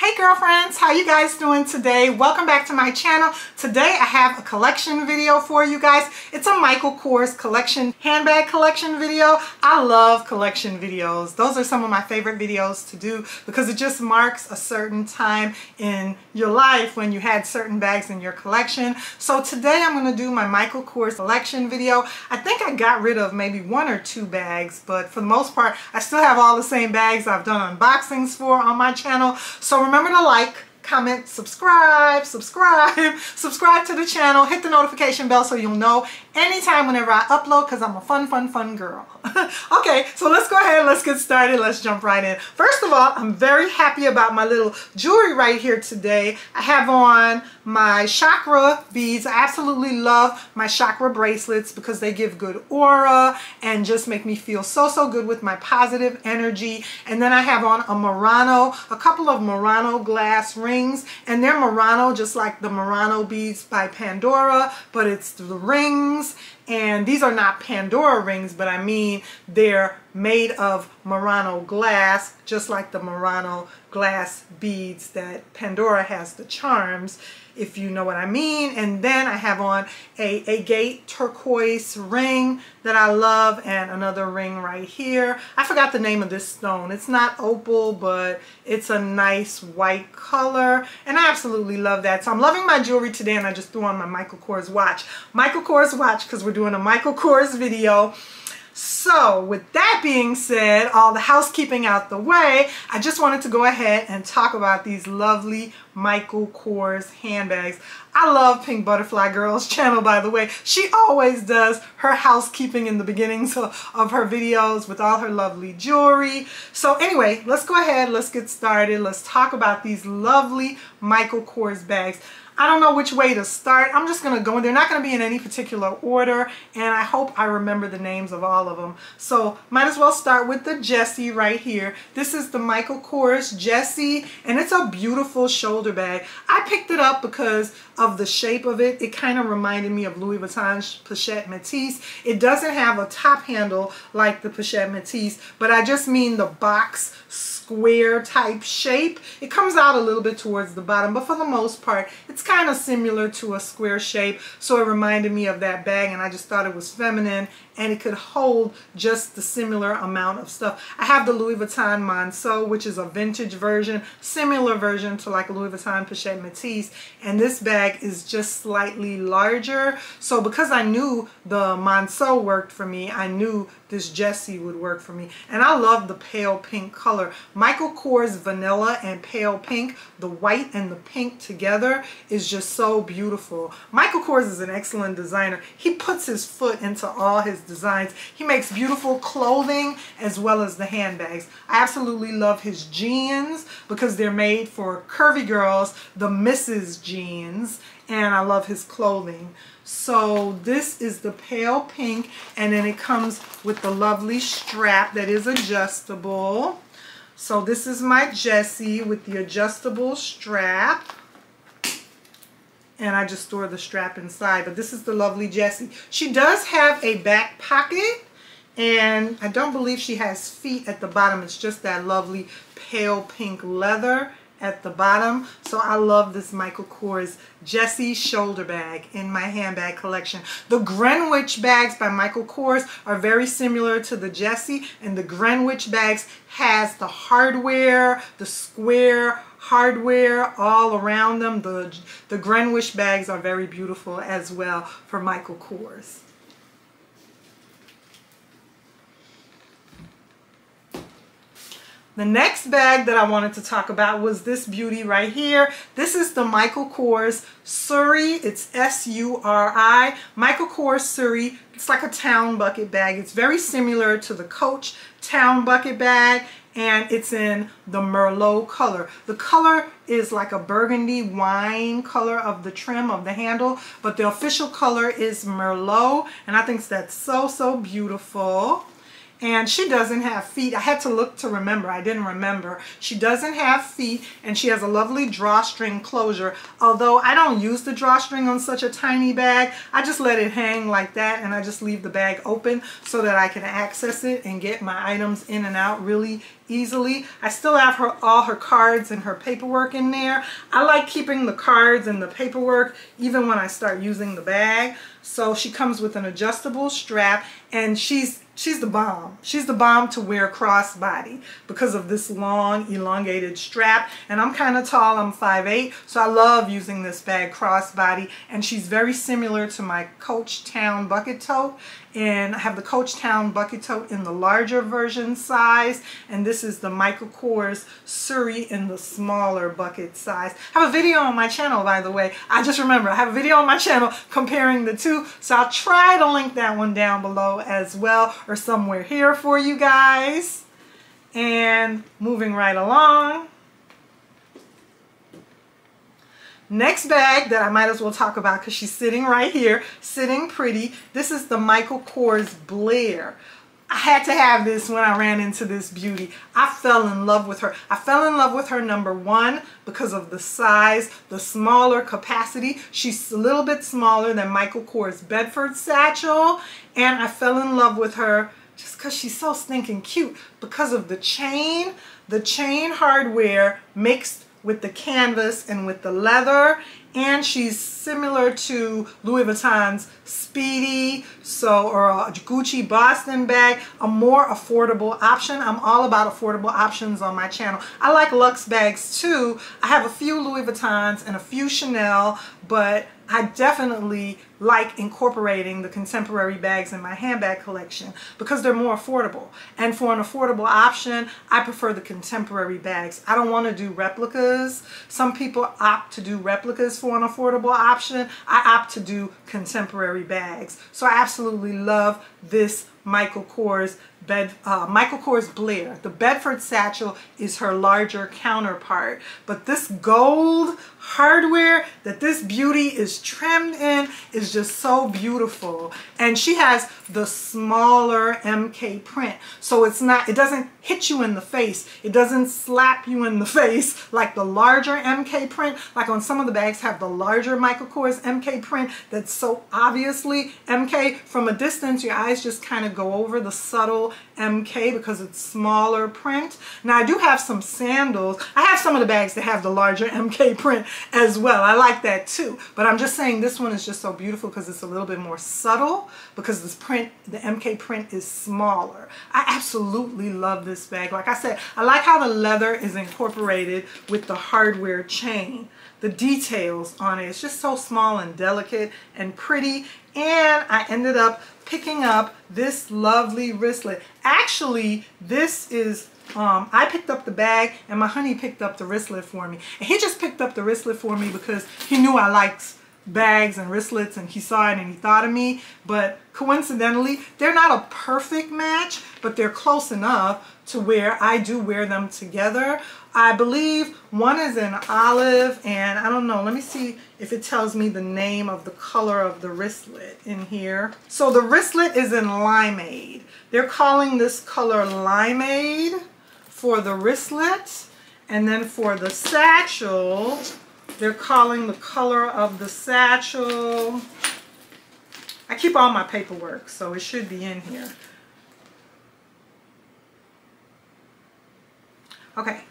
Hey girlfriends, how you guys doing today? Welcome back to my channel. Today I have a collection video for you guys. It's a Michael Kors collection, handbag collection video. I love collection videos. Those are some of my favorite videos to do because it just marks a certain time in your life when you had certain bags in your collection. So today I'm going to do my Michael Kors collection video. I think I got rid of maybe one or two bags, but for the most part I still have all the same bags I've done unboxings for on my channel. So remember to like, comment, subscribe to the channel, hit the notification bell so you'll know anytime whenever I upload, because I'm a fun girl. Okay, so let's go ahead and let's get started. Let's jump right in. First of all, I'm very happy about my little jewelry right here today. I have on my chakra beads. I absolutely love my chakra bracelets because they give good aura and just make me feel so good with my positive energy. And then I have on a couple of Murano glass rings, and they're Murano just like the Murano beads by Pandora, but it's the rings. And these are not Pandora rings, but I mean they're made of Murano glass, just like the Murano glass beads that Pandora has, the charms, if you know what I mean. And then I have on a agate turquoise ring that I love, and another ring right here. I forgot the name of this stone. It's not opal, but it's a nice white color, and I absolutely love that. So I'm loving my jewelry today, and I just threw on my Michael Kors watch. Michael Kors watch, because we're doing a Michael Kors video. So with that being said, all the housekeeping out the way, I just wanted to go ahead and talk about these lovely Michael Kors handbags. I love Pink Butterfly Girl's channel, by the way. She always does her housekeeping in the beginnings of her videos with all her lovely jewelry. So anyway, let's go ahead, let's get started. Let's talk about these lovely Michael Kors bags. I don't know which way to start. I'm just going to go. They're not going to be in any particular order, and I hope I remember the names of all of them. So might as well start with the Jessie right here. This is the Michael Kors Jessie, and it's a beautiful shoulder bag. I picked it up because of the shape of it. It kind of reminded me of Louis Vuitton's Pochette Métis. It doesn't have a top handle like the Pochette Métis, but I just mean the box square type shape. It comes out a little bit towards the bottom, but for the most part it's kind of similar to a square shape, so it reminded me of that bag, and I just thought it was feminine and it could hold just the similar amount of stuff. I have the Louis Vuitton Monceau, which is a vintage version, similar version to like a Louis Vuitton Pochette Métis, and this bag is just slightly larger. So because I knew the Monceau worked for me, I knew this Jessie would work for me. And I love the pale pink color. Michael Kors vanilla and pale pink, the white and the pink together is just so beautiful. Michael Kors is an excellent designer. He puts his foot into all his designs. He makes beautiful clothing as well as the handbags. I absolutely love his jeans because they're made for curvy girls, the Mrs. jeans, and I love his clothing. So this is the pale pink, and then it comes with the lovely strap that is adjustable. So this is my Jessie with the adjustable strap, and I just store the strap inside, but this is the lovely Jessie. She does have a back pocket, and I don't believe she has feet at the bottom. It's just that lovely pale pink leather at the bottom. So I love this Michael Kors Jessie shoulder bag in my handbag collection. The Greenwich bags by Michael Kors are very similar to the Jessie, and the Greenwich bags has the hardware, the square hardware all around them. The Greenwich bags are very beautiful as well for Michael Kors. The next bag that I wanted to talk about was this beauty right here. This is the Michael Kors Suri. It's S-U-R-I. Michael Kors Suri. It's like a town bucket bag. It's very similar to the Coach town bucket bag, and it's in the Merlot color. The color is like a burgundy wine color of the trim of the handle, but the official color is Merlot, and I think that's so beautiful. And she doesn't have feet. I had to look to remember. I didn't remember. She doesn't have feet, and she has a lovely drawstring closure. Although I don't use the drawstring on such a tiny bag, I just let it hang like that, and I just leave the bag open so that I can access it and get my items in and out really easily. I still have all her cards and her paperwork in there. I like keeping the cards and the paperwork even when I start using the bag. So she comes with an adjustable strap, and she's the bomb. She's the bomb to wear crossbody because of this long elongated strap. And I'm kind of tall, I'm 5'8", so I love using this bag crossbody. And she's very similar to my Coach Town bucket tote. And I have the Coach Town bucket tote in the larger version size, and this is the Michael Kors Suri in the smaller bucket size. I have a video on my channel, by the way. I just remember I have a video on my channel comparing the two, so I'll try to link that one down below as well, or somewhere here for you guys. And moving right along. Next bag that I might as well talk about because she's sitting right here, sitting pretty. This is the Michael Kors Blaire. I had to have this when I ran into this beauty. I fell in love with her. I fell in love with her, number one, because of the size, the smaller capacity. She's a little bit smaller than Michael Kors Bedford Satchel. And I fell in love with her just because she's so stinking cute, because of the chain hardware mixed with the canvas and with the leather. And she's similar to Louis Vuitton's Speedy, or a Gucci Boston bag, a more affordable option. I'm all about affordable options on my channel. I like luxe bags too. I have a few Louis Vuittons and a few Chanel, but I definitely like incorporating the contemporary bags in my handbag collection because they're more affordable. And for an affordable option, I prefer the contemporary bags. I don't want to do replicas. Some people opt to do replicas for an affordable option. I opt to do contemporary bags. So I absolutely love this Michael Kors Blaire. The Bedford Satchel is her larger counterpart, but this gold hardware that this beauty is trimmed in is just so beautiful. And she has the smaller MK print, so it doesn't hit you in the face. It doesn't slap you in the face like the larger MK print. Like on some of the bags have the larger Michael Kors MK print that's so obviously MK. From a distance, your eyes just kind of go over the subtle MK because it's smaller print. Now I do have some sandals. I have some of the bags that have the larger MK print as well. I like that too. But I'm just saying this one is just so beautiful because it's a little bit more subtle, because this print, the MK print, is smaller. I absolutely love this bag. Like I said, I like how the leather is incorporated with the hardware chain. The details on it, it's just so small and delicate and pretty. And I ended up picking up this lovely wristlet. Actually, this is, I picked up the bag and my honey picked up the wristlet for me. And he just picked up the wristlet for me because he knew I liked bags and wristlets, and he saw it and he thought of me. But coincidentally, they're not a perfect match, but they're close enough to where I do wear them together. I believe one is in olive, and I don't know, let me see if it tells me the name of the color of the wristlet in here. So the wristlet is in limeade. They're calling this color limeade for the wristlet, and then for the satchel, they're calling the color of the satchel. I keep all my paperwork, so it should be in here. Okay.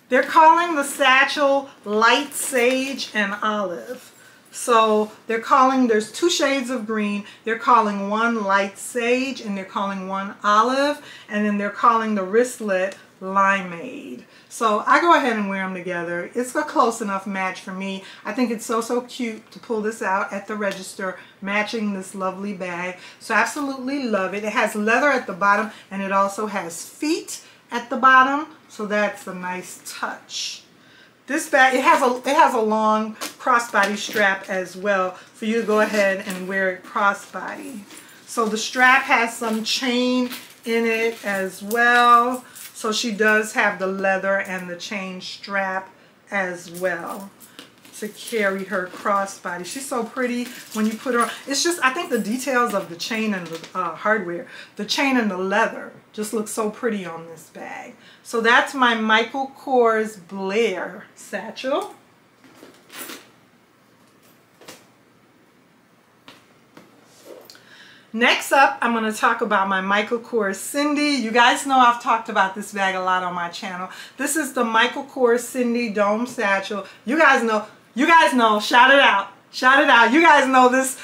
They're calling the satchel light sage and olive. So they're calling, there's two shades of green. They're calling one light sage and they're calling one olive. And then they're calling the wristlet limeade. So I go ahead and wear them together. It's a close enough match for me. I think it's so cute to pull this out at the register, matching this lovely bag. So I absolutely love it. It has leather at the bottom and it also has feet at the bottom. So that's a nice touch. This bag, it has a long crossbody strap as well for you to go ahead and wear it crossbody. So the strap has some chain in it as well. So she does have the leather and the chain strap as well. to carry her crossbody. She's so pretty when you put her on. It's just, I think the details of the chain and the hardware, the chain and the leather just look so pretty on this bag. So that's my Michael Kors Blaire satchel. Next up, I'm going to talk about my Michael Kors Cindy. You guys know I've talked about this bag a lot on my channel. This is the Michael Kors Cindy Dome Satchel. You guys know, shout it out. Shout it out. You guys know this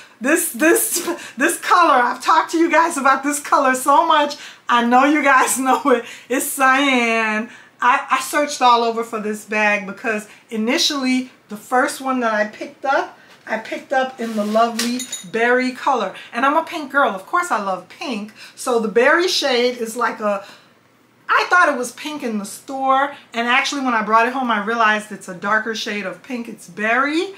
color. I've talked to you guys about this color so much. I know you guys know it. It's cyan. I searched all over for this bag because initially the first one that I picked up in the lovely berry color. And I'm a pink girl. Of course I love pink. So the berry shade is like a, I thought it was pink in the store. And actually when I brought it home, I realized it's a darker shade of pink. It's berry.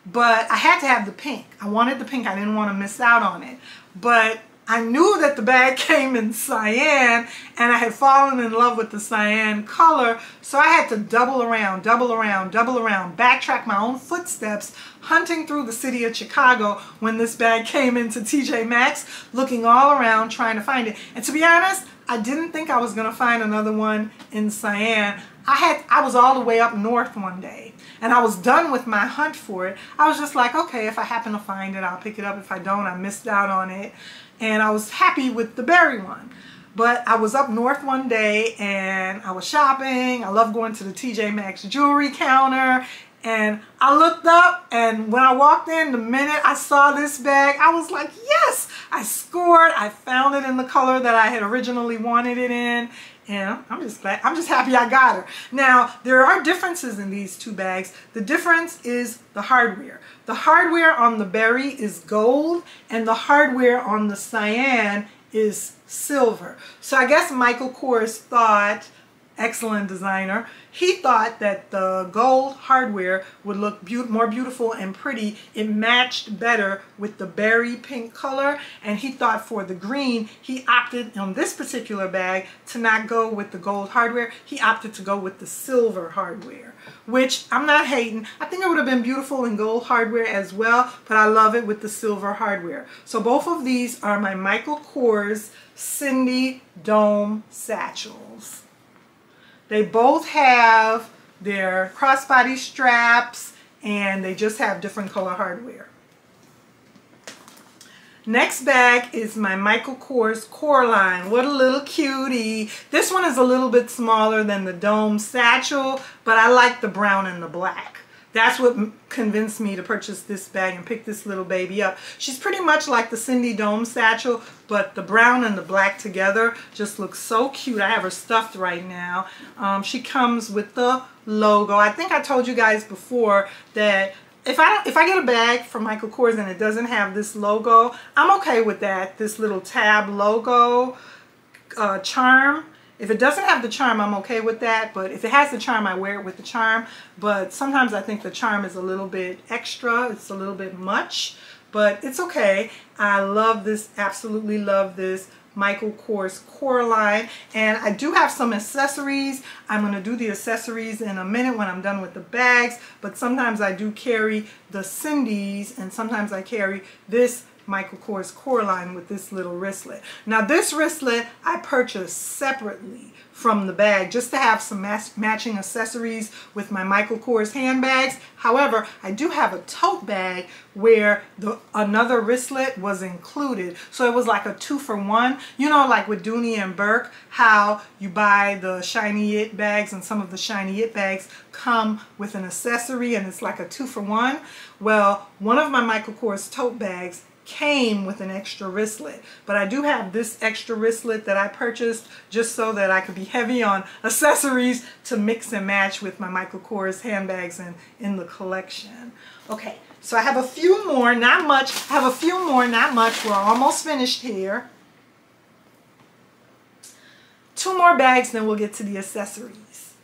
But I had to have the pink. I wanted the pink. I didn't want to miss out on it. But I knew that the bag came in cyan, and I had fallen in love with the cyan color, so I had to double around, backtrack my own footsteps, hunting through the city of Chicago when this bag came into TJ Maxx, looking all around trying to find it. And to be honest, I didn't think I was going to find another one in cyan. I was all the way up north one day, and I was done with my hunt for it. I was just like, okay, if I happen to find it, I'll pick it up. If I don't, I missed out on it. And I was happy with the berry one. But I was up north one day and I was shopping. I love going to the TJ Maxx jewelry counter. And I looked up, and when I walked in, the minute I saw this bag, I was like, yes, I scored. I found it in the color that I had originally wanted it in. And I'm just glad, I'm just happy I got her. Now, there are differences in these two bags. The difference is the hardware. The hardware on the berry is gold, and the hardware on the cyan is silver. So I guess Michael Kors thought, excellent designer, he thought that the gold hardware would look more beautiful and pretty. It matched better with the berry pink color, and he thought for the green, he opted on this particular bag to not go with the gold hardware. He opted to go with the silver hardware, which I'm not hating. I think it would have been beautiful in gold hardware as well, but I love it with the silver hardware. So both of these are my Michael Kors Cindy Dome satchels. They both have their crossbody straps, and they just have different color hardware. Next bag is my Michael Kors Coraline. What a little cutie. This one is a little bit smaller than the Dome satchel, but I like the brown and the black. That's what convinced me to purchase this bag and pick this little baby up. She's pretty much like the Cindy Dome satchel, but the brown and the black together just looks so cute. I have her stuffed right now. She comes with the logo. I think I told you guys before that if I get a bag from Michael Kors and it doesn't have this logo, I'm okay with that. This little tab logo charm. If it doesn't have the charm, I'm okay with that, but if it has the charm, I wear it with the charm. But sometimes I think the charm is a little bit extra. It's a little bit much, but it's okay. I love this, absolutely love this Michael Kors Coraline. And I do have some accessories. I'm going to do the accessories in a minute when I'm done with the bags, but sometimes I do carry the Cindy's, and sometimes I carry this Michael Kors Coraline with this little wristlet. Now this wristlet I purchased separately from the bag just to have some matching accessories with my Michael Kors handbags. However, I do have a tote bag where another wristlet was included. So it was like a 2-for-1. You know, like with Dooney and Burke, how you buy the Shiny It bags, and some of the Shiny It bags come with an accessory and it's like a 2-for-1. Well, one of my Michael Kors tote bags came with an extra wristlet, but I do have this extra wristlet that I purchased just so that I could be heavy on accessories to mix and match with my Michael Kors handbags in the collection. Okay, so I have a few more, not much. I have a few more, not much. We're almost finished here. 2 more bags, then we'll get to the accessories.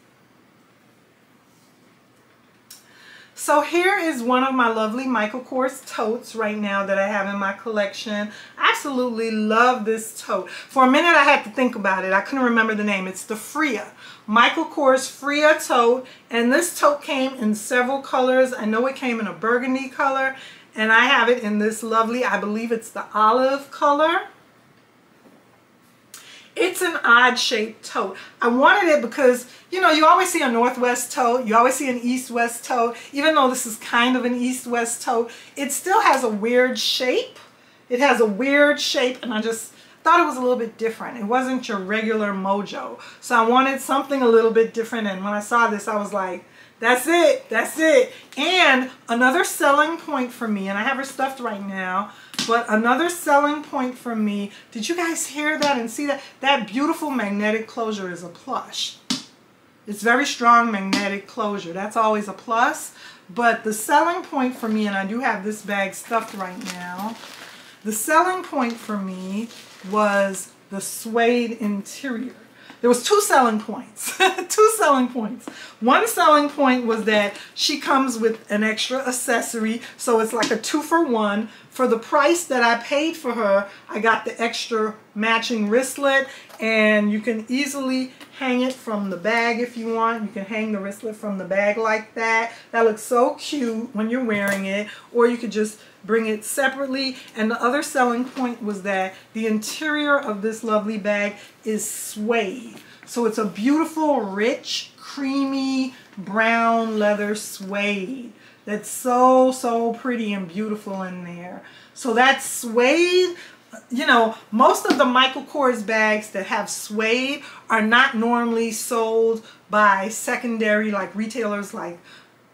So here is one of my lovely Michael Kors totes right now that I have in my collection. I absolutely love this tote. For a minute I had to think about it. I couldn't remember the name. It's the Freya. Michael Kors Freya tote. And this tote came in several colors. I know it came in a burgundy color. And I have it in this lovely, I believe it's the olive color. It's an odd shaped tote. I wanted it because, you know, you always see a northwest tote, you always see an east-west tote. Even though this is kind of an east-west tote, it still has a weird shape. It has a weird shape, and I just thought it was a little bit different. It wasn't your regular mojo. So I wanted something a little bit different, and when I saw this, I was like, that's it, that's it. And another selling point for me, and I have her stuffed right now, but another selling point for me, did you guys hear that and see that? That beautiful magnetic closure is a plush. It's very strong magnetic closure. That's always a plus. But the selling point for me, and I do have this bag stuffed right now, the selling point for me was the suede interior. There was two selling points. Two selling points. One selling point was that she comes with an extra accessory, so it's like a 2-for-1. For the price that I paid for her, I got the extra matching wristlet, and you can easily hang it from the bag if you want. You can hang the wristlet from the bag like that. That looks so cute when you're wearing it, or you could just bring it separately. And the other selling point was that the interior of this lovely bag is suede. So it's a beautiful, rich, creamy, brown leather suede. That's so, so pretty and beautiful in there. So that suede, you know, most of the Michael Kors bags that have suede are not normally sold by secondary, like retailers like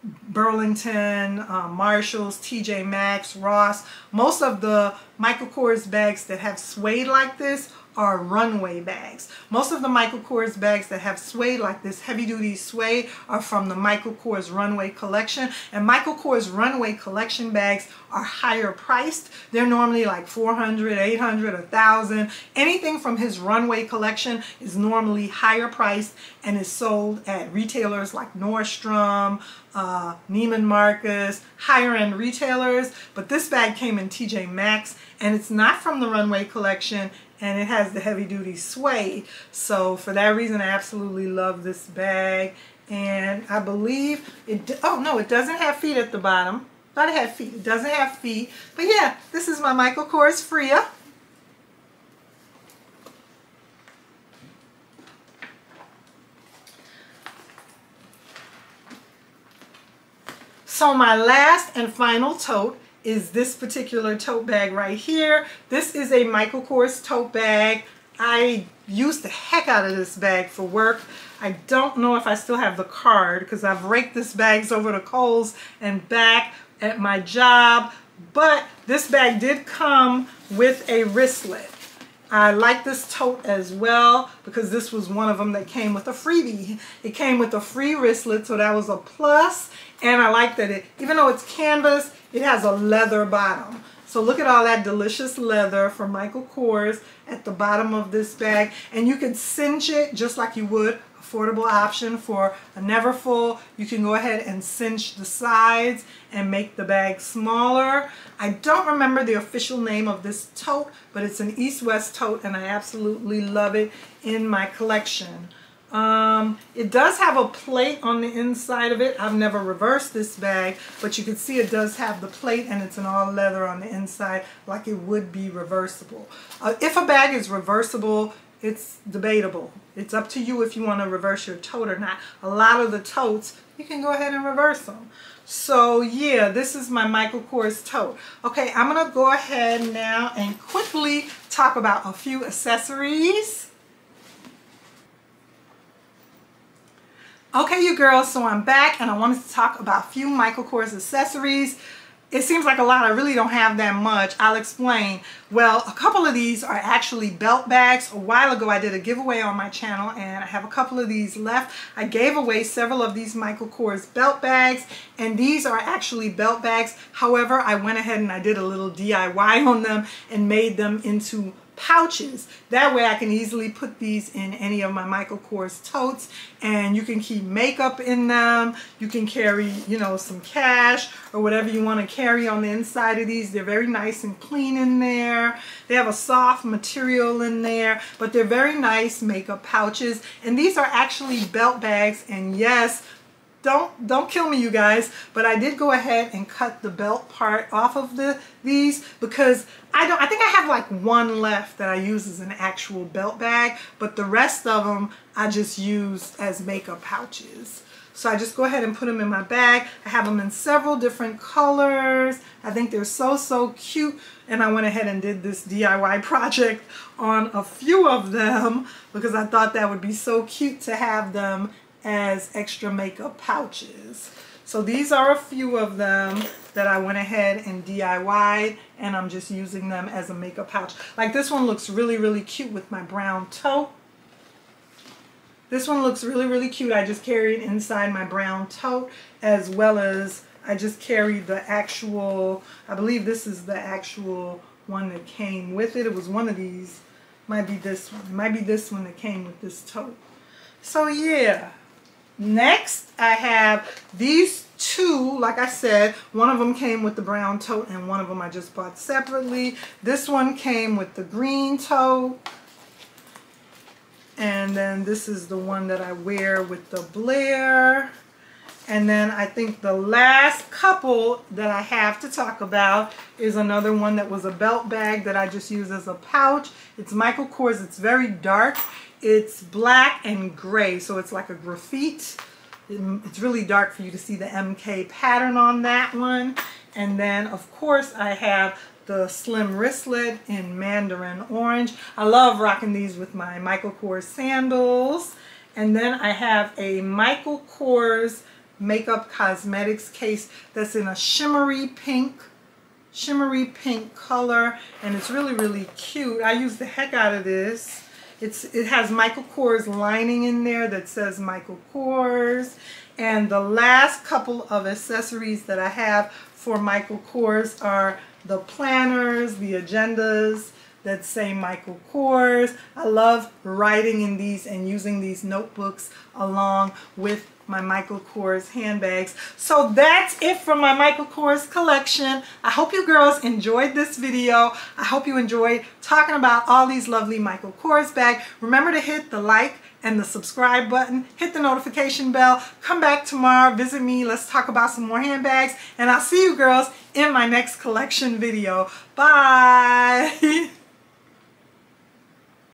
Burlington, Marshalls, TJ Maxx, Ross. Most of the Michael Kors bags that have suede like this are runway bags. Most of the Michael Kors bags that have suede like this, heavy duty suede, are from the Michael Kors runway collection. And Michael Kors runway collection bags are higher priced. They're normally like $400, $800, $1,000. Anything from his runway collection is normally higher priced and is sold at retailers like Nordstrom, Neiman Marcus, higher end retailers. But this bag came in TJ Maxx, and it's not from the runway collection, and it has the heavy duty suede. So for that reason, I absolutely love this bag. And I believe it, oh no, it doesn't have feet at the bottom. Thought it had feet. It doesn't have feet. But yeah, this is my Michael Kors Freya. So my last and final tote is this particular tote bag right here. This is a Michael Kors tote bag. I used the heck out of this bag for work. I don't know if I still have the card because I've raked this bags over to Kohl's and back at my job, but this bag did come with a wristlet. I like this tote as well because this was one of them that came with a freebie. It came with a free wristlet, so that was a plus. And I like that it, even though it's canvas, it has a leather bottom. So look at all that delicious leather from Michael Kors at the bottom of this bag. And you can cinch it just like you would. Affordable option for a never full. You can go ahead and cinch the sides and make the bag smaller. I don't remember the official name of this tote, but it's an east-west tote and I absolutely love it in my collection. It does have a plate on the inside of it. I've never reversed this bag, but you can see it does have the plate and it's an all leather on the inside like it would be reversible. If a bag is reversible, it's debatable. It's up to you if you want to reverse your tote or not. A lot of the totes, you can go ahead and reverse them. So yeah, this is my Michael Kors tote. Okay, I'm going to go ahead now and quickly talk about a few accessories. Okay, you girls, so I'm back and I wanted to talk about a few Michael Kors accessories. It seems like a lot. I really don't have that much. I'll explain. Well, a couple of these are actually belt bags. A while ago, I did a giveaway on my channel, and I have a couple of these left. I gave away several of these Michael Kors belt bags, and these are actually belt bags. However, I went ahead and I did a little DIY on them and made them into pouches. That way I can easily put these in any of my Michael Kors totes, and you can keep makeup in them. You can carry, you know, some cash or whatever you want to carry on the inside of these. They're very nice and clean in there. They have a soft material in there, but they're very nice makeup pouches. And these are actually belt bags, and yes, don't kill me, you guys, but I did go ahead and cut the belt part off of these because I think I have like one left that I use as an actual belt bag, but the rest of them I just use as makeup pouches. So I just go ahead and put them in my bag. I have them in several different colors. I think they're so cute, and I went ahead and did this DIY project on a few of them because I thought that would be so cute to have them as extra makeup pouches. So these are a few of them that I went ahead and DIY'd, and I'm just using them as a makeup pouch. Like this one looks really cute with my brown tote. This one looks really cute. I just carry it inside my brown tote, as well as I just carry the actual, I believe this is the actual one that came with it. It was one of these. Might be this one. It might be this one that came with this tote. So yeah. Next, I have these two. Like I said, one of them came with the brown tote and one of them I just bought separately. This one came with the green tote. And then this is the one that I wear with the Blaire. And then I think the last couple that I have to talk about is another one that was a belt bag that I just use as a pouch. It's Michael Kors. It's very dark. It's black and gray, so it's like a graphite. It's really dark for you to see the MK pattern on that one. And then, of course, I have the slim wristlet in mandarin orange. I love rocking these with my Michael Kors sandals. And then I have a Michael Kors makeup cosmetics case that's in a shimmery pink color, and it's really cute. I use the heck out of this. It has Michael Kors lining in there that says Michael Kors. And the last couple of accessories that I have for Michael Kors are the planners, the agendas that say Michael Kors. I love writing in these and using these notebooks along with my Michael Kors handbags. So that's it for my Michael Kors collection. I hope you girls enjoyed this video. I hope you enjoyed talking about all these lovely Michael Kors bags. Remember to hit the like and the subscribe button. Hit the notification bell. Come back tomorrow. Visit me. Let's talk about some more handbags. And I'll see you girls in my next collection video. Bye.